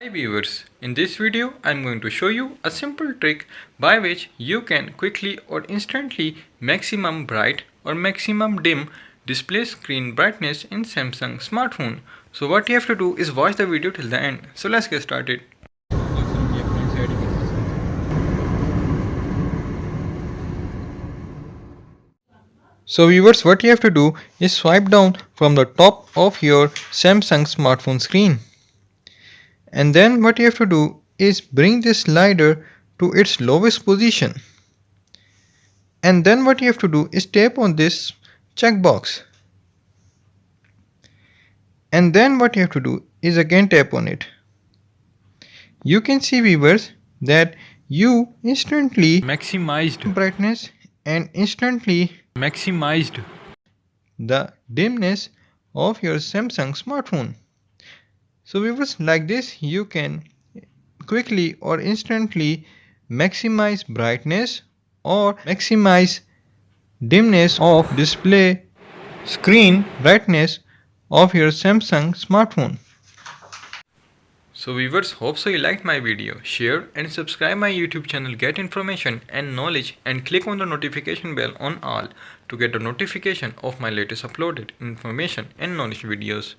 Hi viewers, in this video I am going to show you a simple trick by which you can quickly or instantly maximum bright or maximum dim display screen brightness in Samsung smartphone. So what you have to do is watch the video till the end. So let's get started. So viewers, what you have to do is swipe down from the top of your Samsung smartphone screen. And then what you have to do is bring this slider to its lowest position. And then what you have to do is tap on this checkbox. And then what you have to do is again tap on it. You can see viewers that you instantly maximized brightness and instantly maximized the dimness of your Samsung smartphone. So viewers, like this you can quickly or instantly maximize brightness or maximize dimness of display screen brightness of your Samsung smartphone. So viewers, hope so you liked my video. Share and subscribe my YouTube channel, get information and knowledge, and click on the notification bell on all to get the notification of my latest uploaded information and knowledge videos.